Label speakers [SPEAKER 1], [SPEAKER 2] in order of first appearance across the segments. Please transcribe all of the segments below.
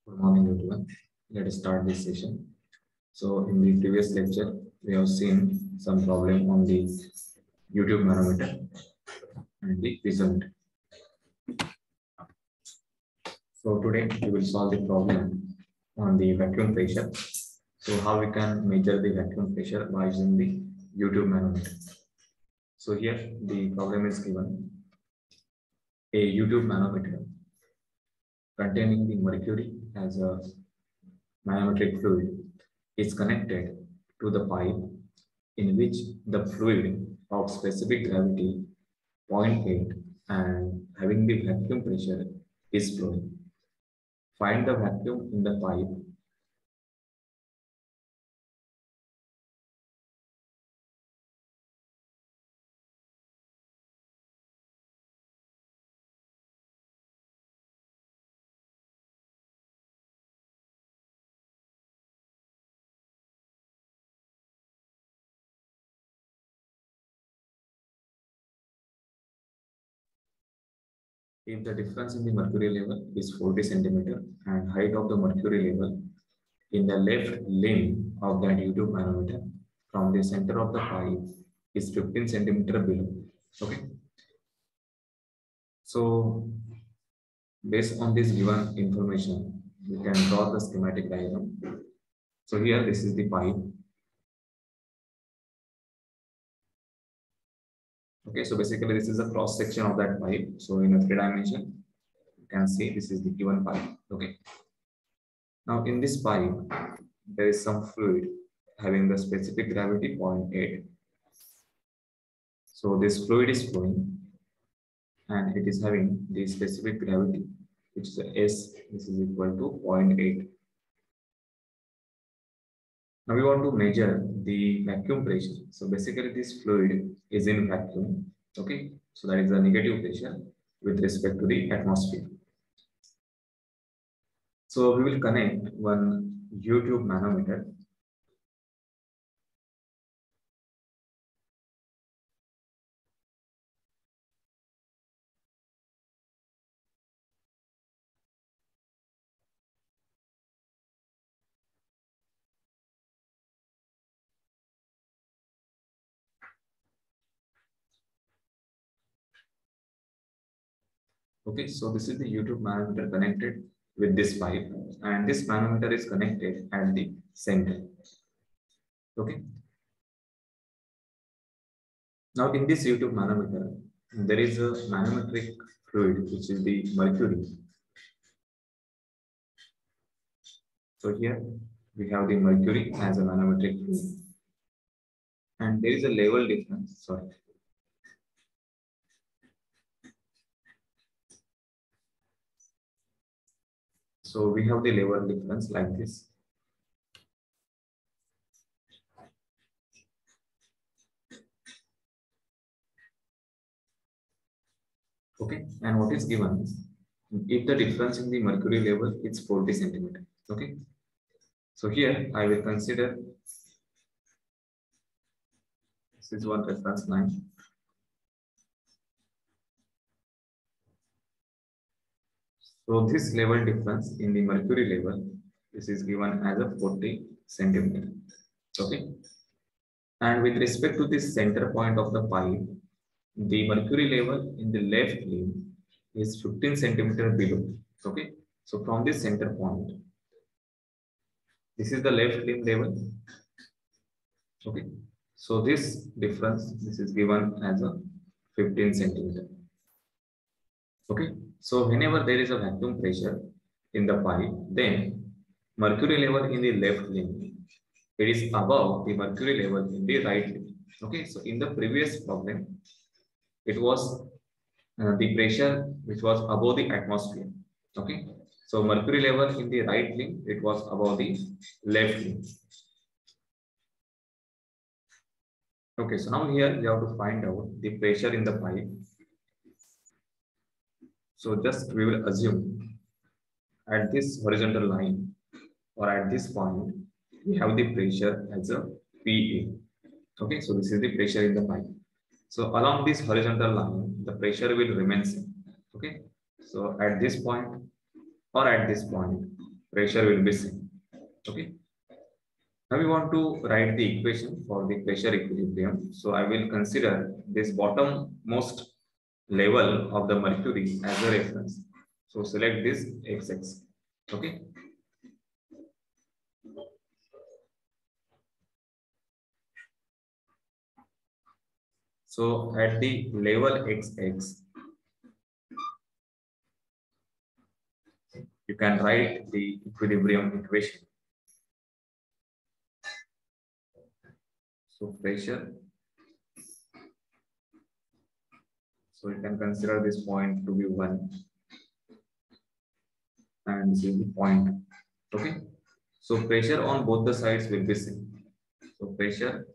[SPEAKER 1] Good morning, everyone. Let us start this session. So, in the previous lecture, we have seen some problem on the YouTube manometer and the result. So, today we will solve the problem on the vacuum pressure. So, how we can measure the vacuum pressure by using the YouTube manometer. So, here the problem is given a YouTube manometer containing the mercury as a manometric fluid is connected to the pipe in which the fluid of specific gravity 0.8 and having the vacuum pressure is flowing. Find the vacuum in the pipe. If the difference in the mercury level is 40 centimeter and height of the mercury level in the left limb of that YouTube manometer from the center of the pipe is 15 centimeter below. Okay. So based on this given information, we can draw the schematic diagram. So here this is the pipe. Okay, so basically this is a cross section of that pipe. So in a 3-dimension, you can see this is the given pipe. Okay. Now in this pipe, there is some fluid having the specific gravity 0.8. So this fluid is flowing and it is having the specific gravity, which is S, this is equal to 0.8. Now we want to measure the vacuum pressure. So basically this fluid is in vacuum. Okay, so that is the negative pressure with respect to the atmosphere. So we will connect one YouTube manometer. Okay, so this is the YouTube manometer connected with this pipe, and this manometer is connected at the center. Okay. Now in this YouTube manometer, there is a manometric fluid, which is the mercury. So here we have the mercury as a manometric fluid, and there is a level difference. Sorry. So we have the level difference like this. Okay, and what is given if the difference in the mercury level is 40 centimeter. Okay, so here I will consider this is one reference line. So this level difference in the mercury level, this is given as a 40 centimeter. Okay, and with respect to this center point of the pipe, the mercury level in the left limb is 15 centimeter below. Okay, so from this center point, this is the left limb level. Okay, so this difference, this is given as a 15 centimeter. Okay, so whenever there is a vacuum pressure in the pipe, then mercury level in the left limb, it is above the mercury level in the right limb. Okay, so in the previous problem, it was the pressure which was above the atmosphere. Okay, so mercury level in the right limb, it was above the left limb. Okay, so now here we have to find out the pressure in the pipe. So just we will assume at this horizontal line or at this point, we have the pressure as a PA. Okay, so this is the pressure in the pipe. So along this horizontal line, the pressure will remain same. Okay, so at this point or at this point, pressure will be same. Okay. Now we want to write the equation for the pressure equilibrium. So I will consider this bottommost level of the mercury as a reference. So select this XX. Okay. So at the level XX, you can write the equilibrium equation. So pressure. So you can consider this point to be 1 and this is the point. Okay. So pressure on both the sides will be same. So pressure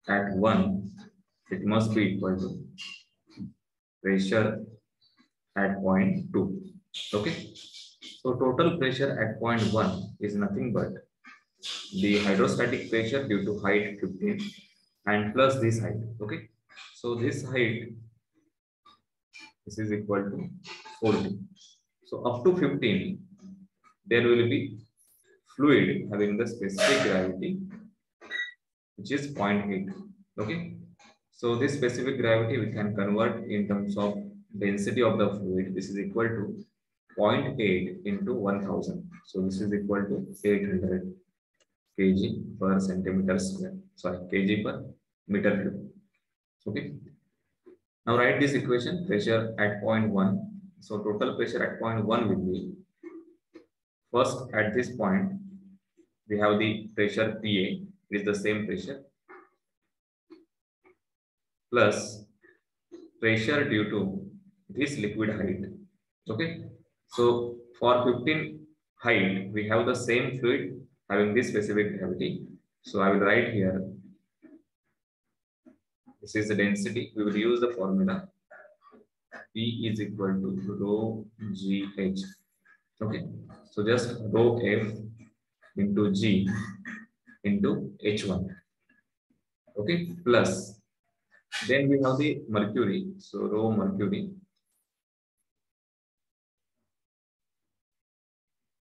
[SPEAKER 1] at 1, it must be equal to pressure at point 2. Okay. So total pressure at point 1 is nothing but the hydrostatic pressure due to height 15 and plus this height. Okay. So this height, this is equal to 40. So up to 15, there will be fluid having the specific gravity, which is 0.8. Okay. So this specific gravity we can convert in terms of density of the fluid. This is equal to 0.8 into 1000. So this is equal to 800 kg per centimeter square. Sorry, kg per meter cube. Okay. Now write this equation, pressure at point 1. So total pressure at point 1 will be, first at this point, we have the pressure PA, it is the same pressure, plus pressure due to this liquid height. Okay. So for 15 height, we have the same fluid having this specific gravity. So I will write here, this is the density. We will use the formula P is equal to rho GH. Okay. So just rho F into G into H1. Okay. Plus, then we have the mercury. So rho mercury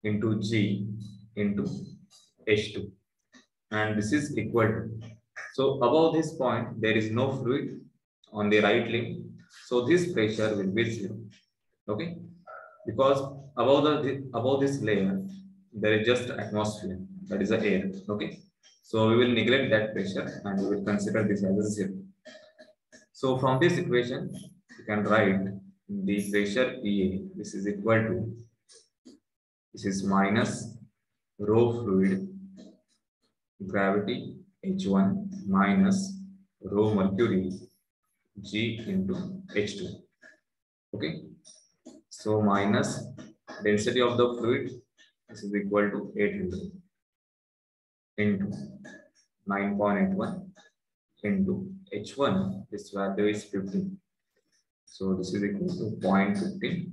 [SPEAKER 1] into G into H2. And this is equal to. So above this point, there is no fluid on the right limb. So this pressure will be 0. Okay. Because above this layer, there is just atmosphere, that is the air. Okay. So we will neglect that pressure and we will consider this as a 0. So from this equation, you can write the pressure PA. This is equal to, this is minus rho fluid gravity H1 minus rho mercury G into H2. Okay. So minus density of the fluid, this is equal to 800 into 9.81 into H1, this value is 15. So this is equal to 0.15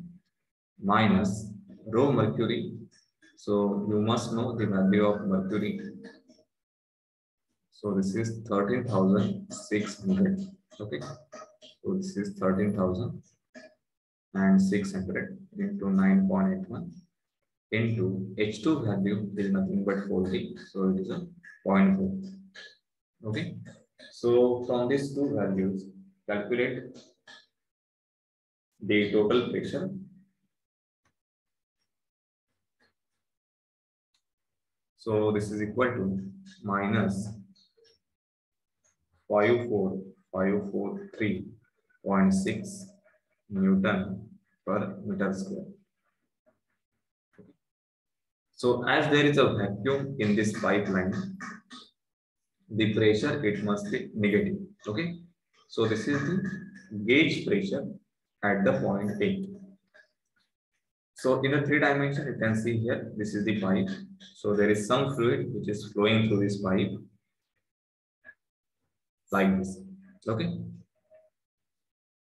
[SPEAKER 1] minus rho mercury. So you must know the value of mercury. So this is 13,600. Okay. So this is 13,600 into 9.81 into H2 value is nothing but 40. So it is a 0.4. Okay. So from these two values, calculate the total pressure. So this is equal to minus 54543.6 Newton per meter square. So as there is a vacuum in this pipeline, the pressure, it must be negative. Okay. So this is the gauge pressure at the point A. So in a 3 dimension, you can see here, this is the pipe. So there is some fluid which is flowing through this pipe like this. Okay.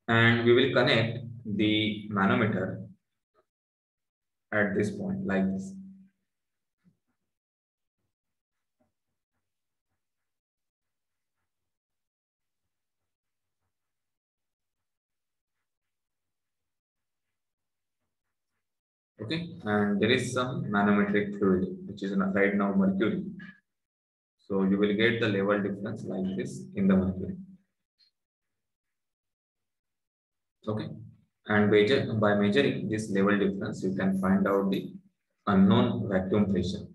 [SPEAKER 1] And we will connect the manometer at this point like this. Okay, and there is some manometric fluid, which is right now mercury. So you will get the level difference like this in the mercury. Okay, and by measuring this level difference, you can find out the unknown vacuum pressure.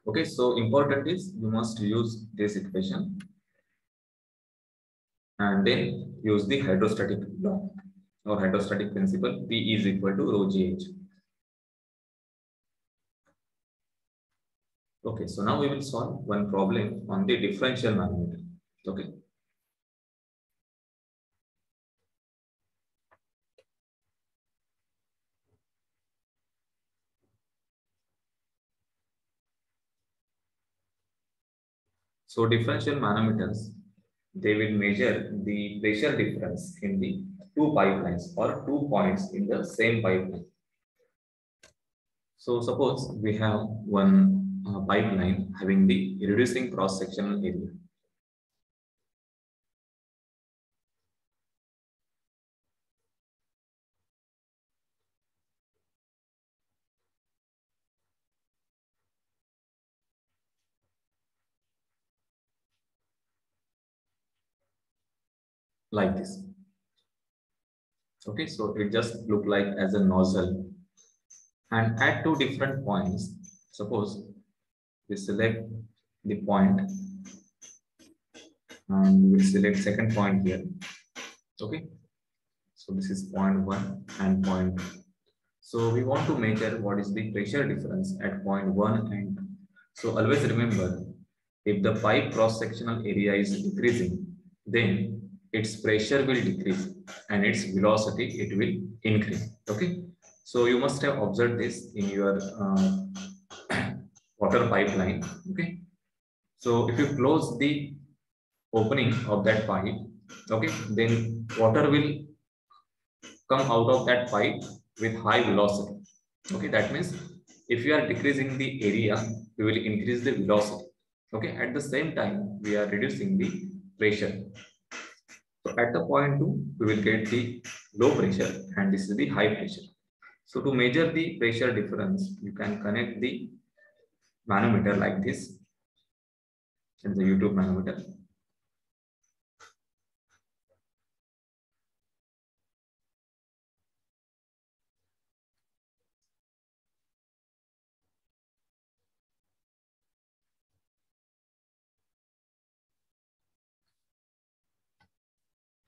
[SPEAKER 1] Okay, so important is you must use this equation and then use the hydrostatic law or hydrostatic principle. P is equal to rho gh. Okay, so now we will solve one problem on the differential manometer. Okay. So differential manometers, they will measure the pressure difference in the two pipelines or 2 points in the same pipeline. So suppose we have one pipeline having the reducing cross-sectional area. Like this. Okay, so it just look like as a nozzle. And at two different points, suppose we select the point and we will select second point here. Okay, so this is point 1 and point 2. So we want to measure what is the pressure difference at point 1 and 2. So always remember, if the pipe cross-sectional area is decreasing, then its pressure will decrease and its velocity, it will increase. Okay, so you must have observed this in your water pipeline. Okay, so if you close the opening of that pipe, okay, then water will come out of that pipe with high velocity. Okay, that means if you are decreasing the area, we will increase the velocity. Okay, at the same time, we are reducing the pressure. So at the point 2, we will get the low pressure and this is the high pressure. So to measure the pressure difference, you can connect the manometer like this in the YouTube manometer.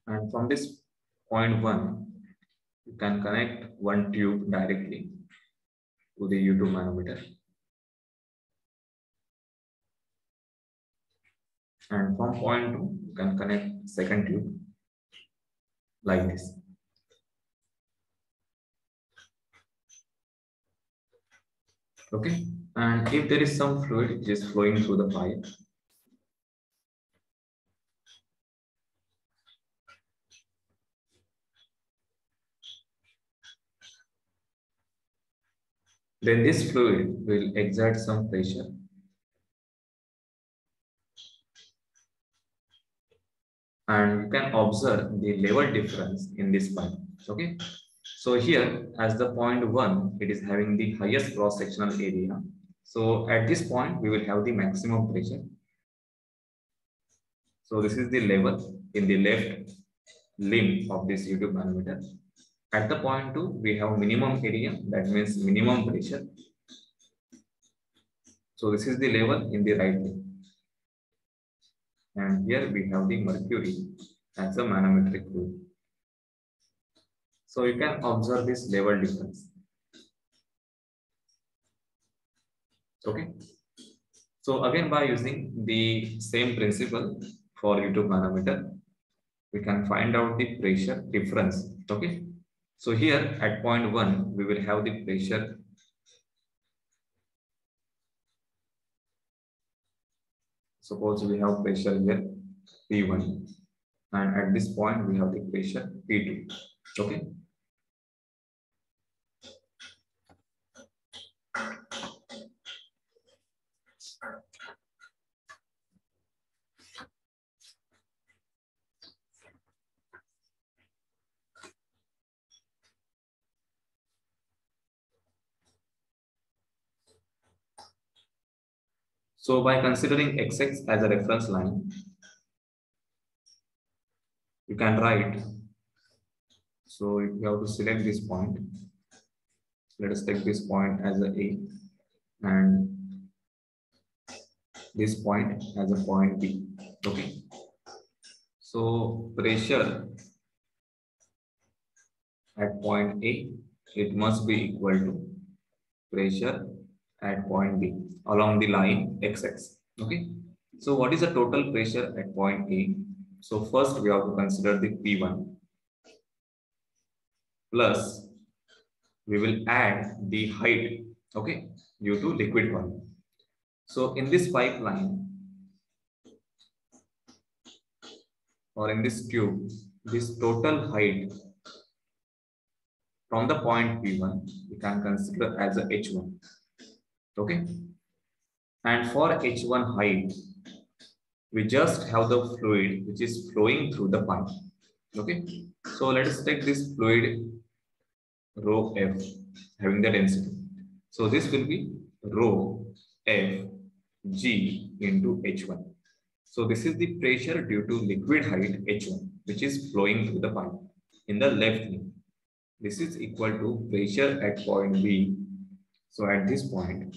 [SPEAKER 1] And from this point 1, you can connect one tube directly to the YouTube manometer. And from point 2, you can connect second tube like this. Okay, and if there is some fluid which is flowing through the pipe, then this fluid will exert some pressure. And you can observe the level difference in this pipe. Okay, so here as the point 1, it is having the highest cross-sectional area. So at this point, we will have the maximum pressure. So this is the level in the left limb of this YouTube manometer. At the point 2, we have minimum area, that means minimum pressure. So this is the level in the right limb. And here we have the mercury as a manometric fluid. So you can observe this level difference. Okay. So again, by using the same principle for YouTube manometer, we can find out the pressure difference. Okay. So here at point 1, we will have the pressure. Suppose we have pressure here P1, and at this point we have the pressure P2. Okay. So by considering XX as a reference line, you can write. So you have to select this point. Let us take this point as a A and this point as a point B. Okay. So pressure at point A, it must be equal to pressure at point B along the line XX. Okay. So what is the total pressure at point A? So first we have to consider the P1 plus we will add the height, okay, due to liquid volume. So in this pipeline or in this tube, this total height from the point P1 we can consider as a H1, okay. And for H1 height, we just have the fluid which is flowing through the pipe, okay. So let us take this fluid rho F having the density. So this will be rho F G into H1. So this is the pressure due to liquid height H1, which is flowing through the pipe in the left lane. This is equal to pressure at point B. So at this point,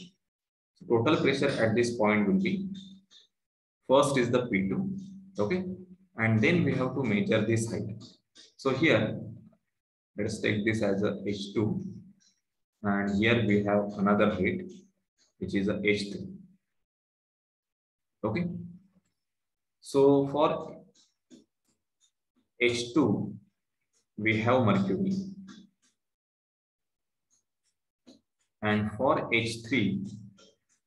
[SPEAKER 1] total pressure at this point will be, first is the P2, okay? And then we have to measure this height. So here, let us take this as a H2. And here we have another height, which is a H3. Okay. So for H2, we have mercury. And for H3,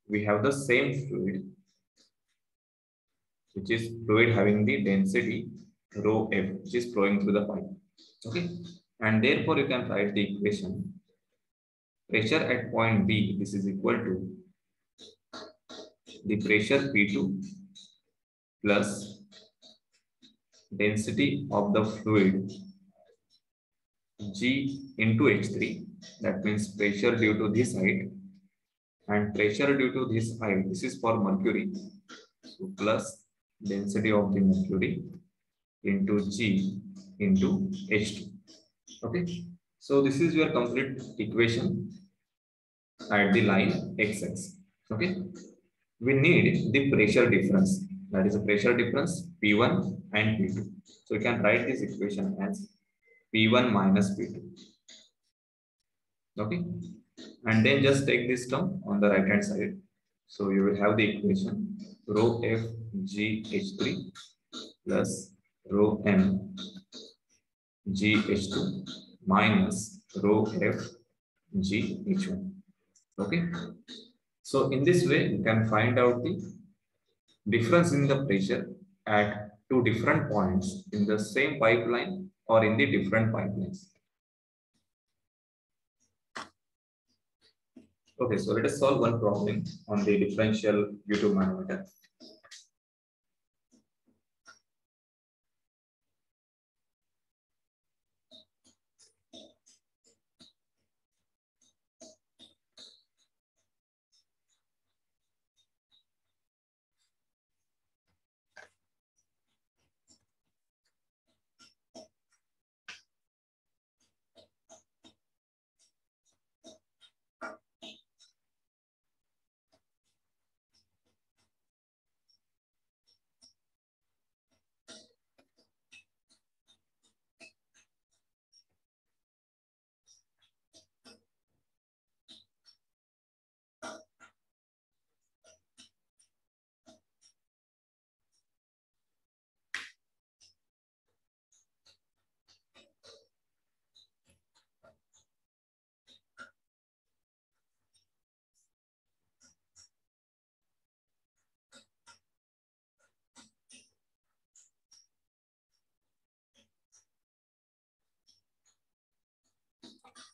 [SPEAKER 1] we have the same fluid, which is fluid having the density rho F, which is flowing through the pipe. Okay. And therefore, you can write the equation. Pressure at point B, this is equal to the pressure P2 plus density of the fluid G into H3. That means pressure due to this height and pressure due to this height. This is for mercury. So plus density of the mercury into G into H2. Okay. So this is your complete equation at the line XX. Okay. We need the pressure difference. That is the pressure difference P1 and P2. So you can write this equation as P1 minus P2. Okay. And then just take this term on the right hand side. So you will have the equation rho F G H3 plus rho M G H2 minus rho F G H1. Okay. So in this way, you can find out the difference in the pressure at two different points in the same pipeline or in the different pipelines. Okay, so let us solve one problem on the differential U2 manometer.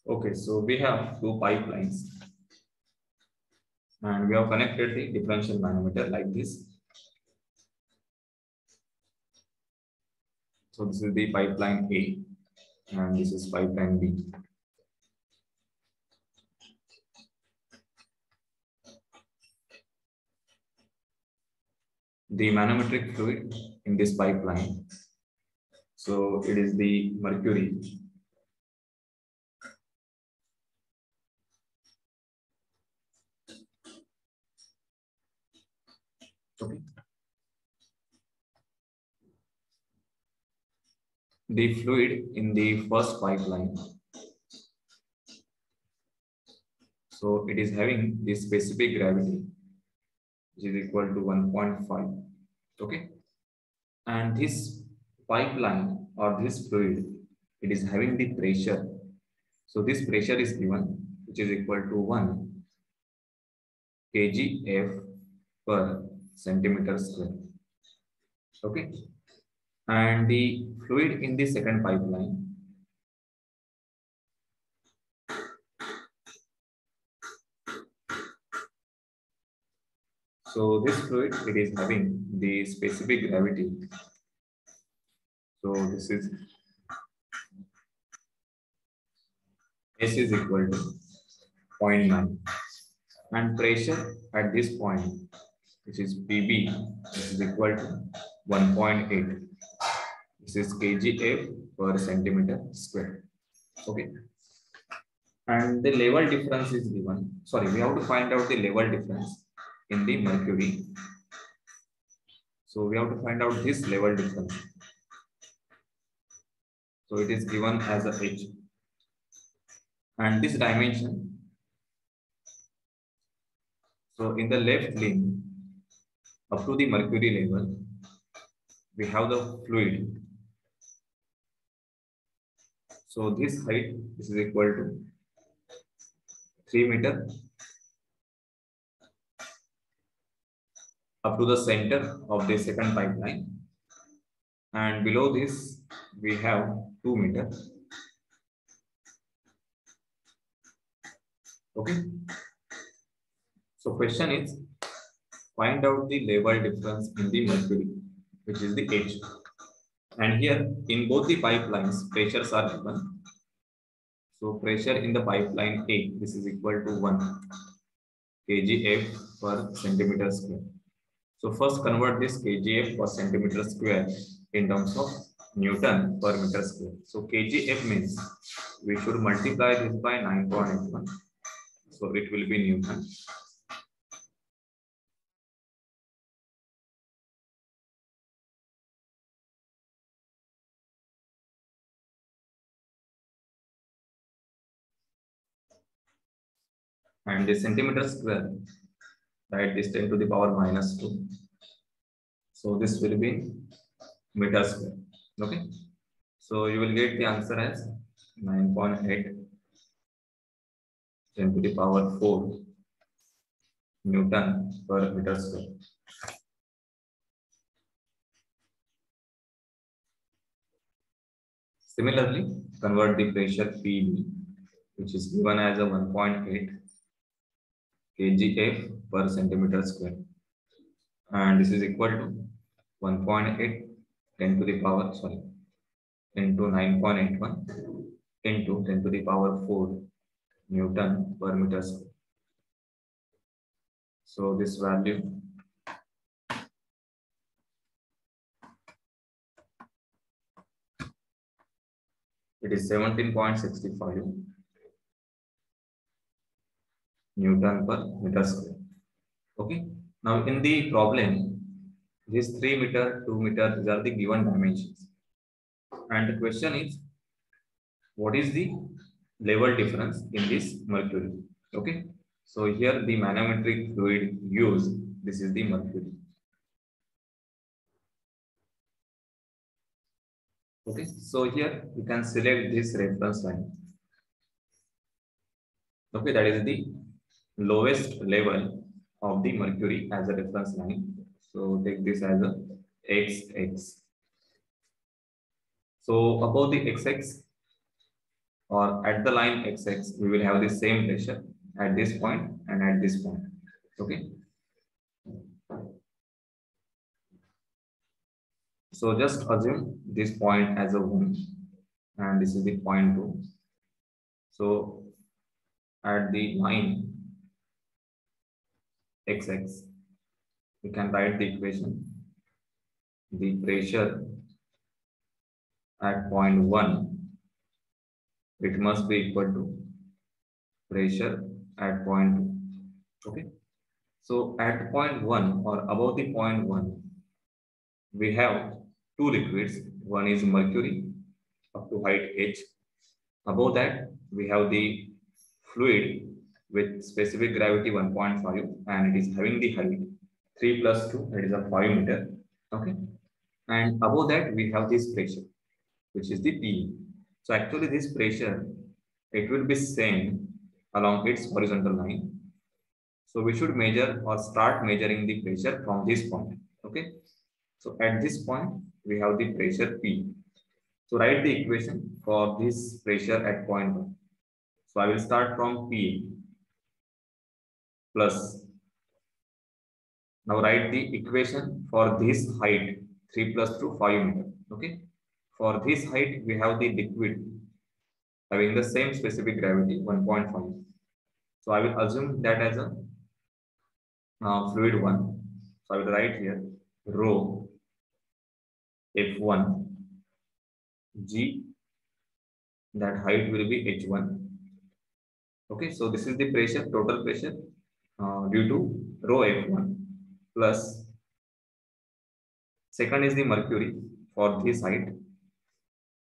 [SPEAKER 1] Okay, so we have two pipelines and we have connected the differential manometer like this. So this is the pipeline A and this is pipeline B. the manometric fluid in this pipeline. So it is the mercury. Okay. The fluid in the first pipeline. So it is having the specific gravity, which is equal to 1.5. Okay. And this pipeline or this fluid, it is having the pressure. So this pressure is given, which is equal to 1 kgf per centimeter square. Okay. And the fluid in the second pipeline, so this fluid, it is having the specific gravity. So this is S is equal to 0.9, and pressure at this point, which is PB, this is equal to 1.8. This is kgf per centimeter square. Okay. And the level difference is given. Sorry, we have to find out the level difference in the mercury. So we have to find out this level difference. So it is given as a H. And this dimension. So in the left limb, up to the mercury level, we have the fluid. So this height, this is equal to 3 meter up to the center of the second pipeline. And below this, we have 2 meters. Okay. So question is, find out the level difference in the mercury, which is the H. And here in both the pipelines, pressures are given. So pressure in the pipeline A, this is equal to 1 kgf per centimeter square. So first convert this kgf per centimeter square in terms of Newton per meter square. So kgf means we should multiply this by 9.81. So it will be Newton. And the centimeter square, right, is 10 to the power minus 2. So this will be meter square. Okay. So you will get the answer as 9.8 10 to the power 4 Newton per meter square. Similarly, convert the pressure PB, which is given as a 1.8 kgf per centimeter square. And this is equal to 1.8 10 to the power, sorry, into 9.81 into 10 to the power 4 Newton per meter square. So this value it is 17.65 Newton per meter square. Okay. Now in the problem, this 3 meter, 2 meter, these are the given dimensions. And the question is, what is the level difference in this mercury? Okay. So here the manometric fluid used, this is the mercury. Okay. So here you can select this reference line. Okay. That is the lowest level of the mercury as a reference line. So take this as a XX. So above the XX or at the line XX, we will have the same pressure at this point and at this point. Okay. So just assume this point as a 1 and this is the point 2. So at the line XX, we can write the equation the pressure at point 1, it must be equal to pressure at point 2. Okay. So at point 1 or above the point 1, we have two liquids. One is mercury up to height h. Above that, we have the fluid with specific gravity 1.5 and it is having the height 3 plus 2, that is a 5 meter. Okay. And above that, we have this pressure, which is the P. So actually this pressure, it will be same along its horizontal line. So we should measure or start measuring the pressure from this point. Okay. So at this point, we have the pressure P. So write the equation for this pressure at point 1. So I will start from P plus. Now write the equation for this height 3 plus 2, 5 meter. Okay. For this height, we have the liquid having the same specific gravity 1.5. So I will assume that as a fluid 1. So I will write here rho F1 G, that height will be H1. Okay, so this is the pressure, total pressure due to rho F1 plus second is the mercury for this height.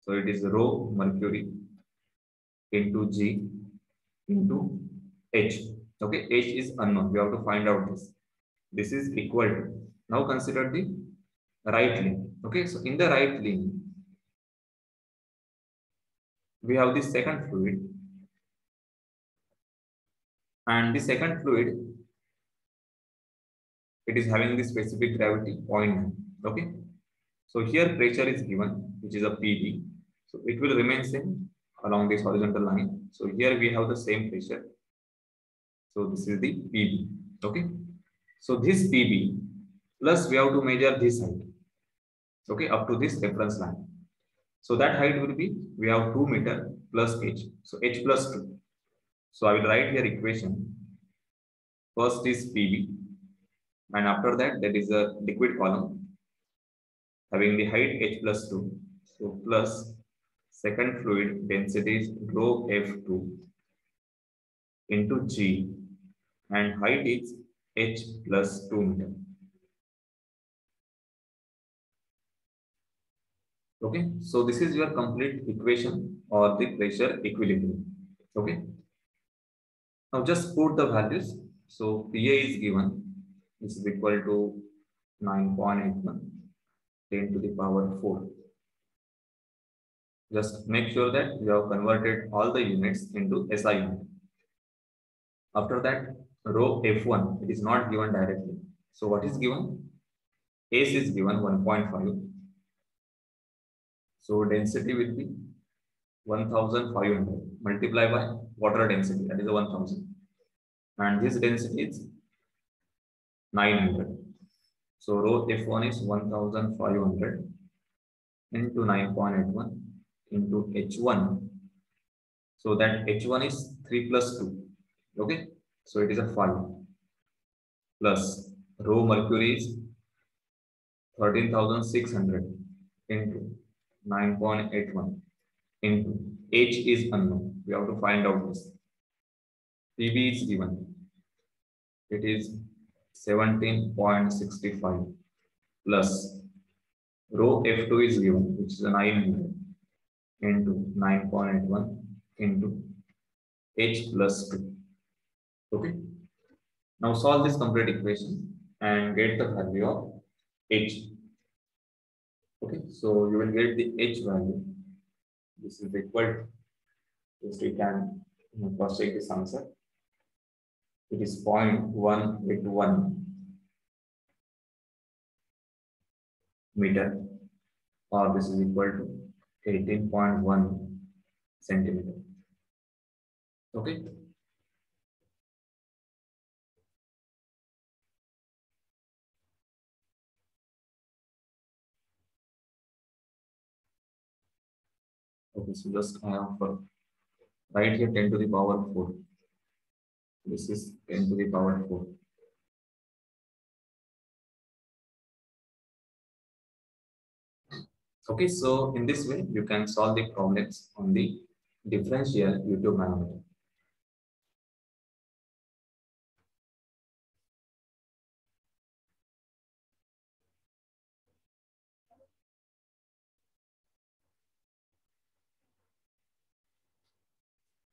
[SPEAKER 1] So it is rho mercury into G into H. Okay, H is unknown. We have to find out this. This is equal to. Now consider the right lane. Okay, so in the right lane, we have the second fluid. And the second fluid, it is having the specific gravity 0.9. Okay, so here pressure is given, which is a PB. So it will remain same along this horizontal line. So here we have the same pressure. So this is the PB. Okay, so this PB plus we have to measure this height. Okay, up to this reference line. So that height will be, we have 2 meter plus H. So H plus 2. So I will write here equation. First is PB. And after that, that is a liquid column having the height H plus 2. So plus second fluid density is rho F2 into G and height is H plus 2 meter. Okay, so this is your complete equation or the pressure equilibrium. Okay, now just put the values. So PA is given, this is equal to 9.81 10 to the power 4. Just make sure that you have converted all the units into SI unit. After that, rho F1, it is not given directly. So what is given? S is given 1.5. So density will be 1500 multiplied by water density, that is 1000. And this density is 900. So rho F1 is 1500 into 9.81 into H1. So that H1 is 3 plus 2. Okay. So it is a 5 plus rho mercury is 13,600 into 9.81 into H is unknown. We have to find out this. PB is given. It is 17.65 plus rho F2 is given, which is a 900 into 9.81 into H plus 2. Okay. Now solve this complete equation and get the value of H. Okay. So you will get the H value. This is equal to, just we can first take this answer. It is 0.181 meter, or this is equal to 18.1 centimeter. Okay. Okay, so just right here 10 to the power 4. This is 10 to the power 4. Okay, so in this way, you can solve the problems on the differential YouTube manometer.